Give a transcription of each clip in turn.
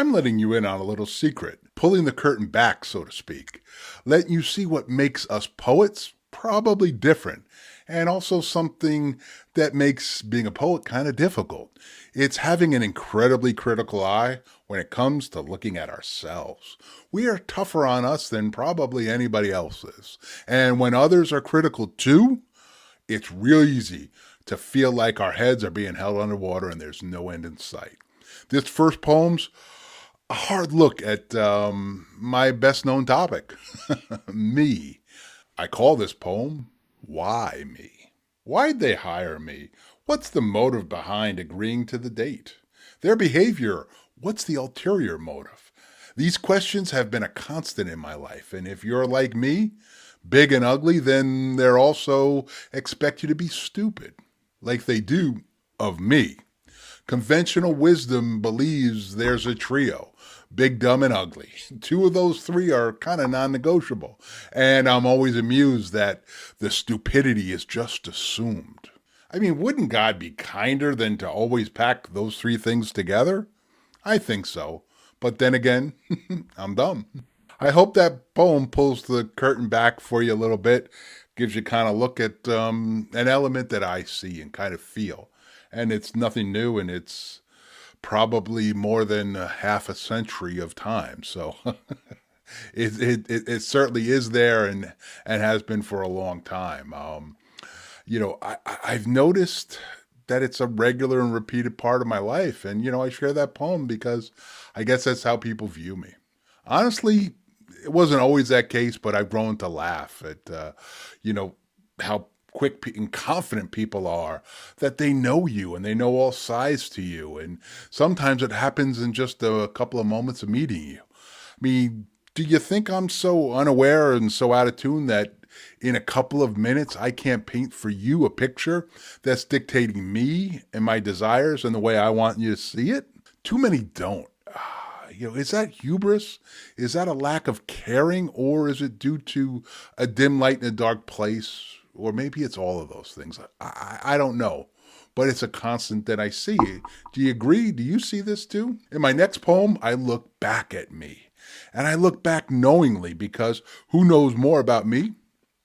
I'm letting you in on a little secret, pulling the curtain back, so to speak, letting you see what makes us poets probably different, and also something that makes being a poet kind of difficult. It's having an incredibly critical eye when it comes to looking at ourselves. We are tougher on us than probably anybody else is. And when others are critical too, it's real easy to feel like our heads are being held underwater and there's no end in sight. This first poem's a hard look at my best known topic, me. I call this poem, Why Me? Why'd they hire me? What's the motive behind agreeing to the date? Their behavior, what's the ulterior motive? These questions have been a constant in my life, and if you're like me, big and ugly, then they'll also expect you to be stupid, like they do of me. Conventional wisdom believes there's a trio, big, dumb, and ugly. Two of those three are kind of non-negotiable, and I'm always amused that the stupidity is just assumed. I mean, wouldn't God be kinder than to always pack those three things together? I think so, but then again, I'm dumb. I hope that poem pulls the curtain back for you a little bit, gives you kind of look at an element that I see and kind of feel. And it's nothing new, and it's probably more than half a century of time. So it certainly is there and has been for a long time. I've noticed that it's a regular and repeated part of my life. And, I share that poem because I guess that's how people view me. Honestly, it wasn't always that case, but I've grown to laugh at, how quick and confident people are that they know you and they know all sides to you. And sometimes it happens in just a couple of moments of meeting you. I mean, do you think I'm so unaware and so out of tune that in a couple of minutes I can't paint for you a picture that's dictating me and my desires and the way I want you to see it? Too many don't. Is that hubris? Is that a lack of caring, or is it due to a dim light in a dark place? Or maybe it's all of those things. I don't know, but it's a constant that I see. Do you agree? Do you see this too? In my next poem, I look back at me, and I look back knowingly because who knows more about me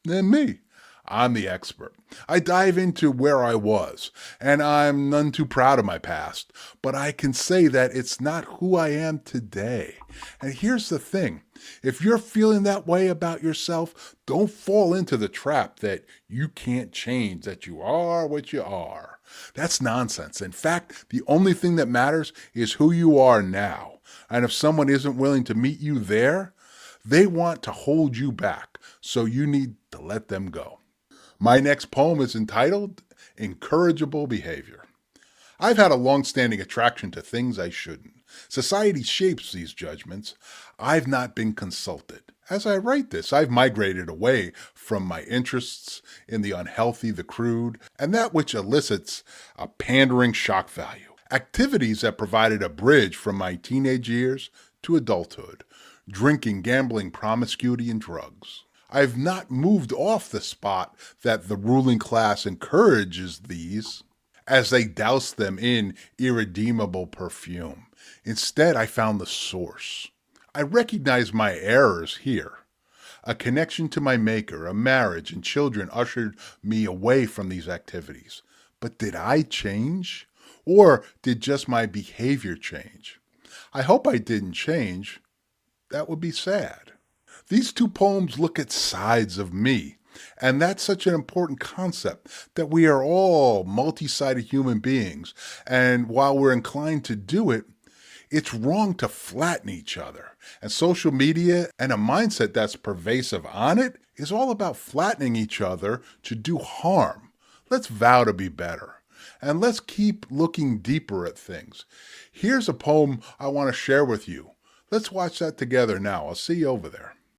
than me? I'm the expert. I dive into where I was, and I'm none too proud of my past, but I can say that it's not who I am today. And here's the thing. If you're feeling that way about yourself, don't fall into the trap that you can't change, that you are what you are. That's nonsense. In fact, the only thing that matters is who you are now. And if someone isn't willing to meet you there, they want to hold you back, so you need to let them go. My next poem is entitled Incorrigible Behavior. I've had a long-standing attraction to things I shouldn't. Society shapes these judgments. I've not been consulted. As I write this, I've migrated away from my interests in the unhealthy, the crude, and that which elicits a pandering shock value. Activities that provided a bridge from my teenage years to adulthood. Drinking, gambling, promiscuity, and drugs. I've not moved off the spot that the ruling class encourages these as they douse them in irredeemable perfume. Instead, I found the source. I recognize my errors here. A connection to my maker, a marriage, and children ushered me away from these activities. But did I change? Or did just my behavior change? I hope I didn't change. That would be sad. These two poems look at sides of me, and that's such an important concept, that we are all multi-sided human beings, and while we're inclined to do it, it's wrong to flatten each other. And social media and a mindset that's pervasive on it is all about flattening each other to do harm. Let's vow to be better, and let's keep looking deeper at things. Here's a poem I want to share with you. Let's watch that together now. I'll see you over there.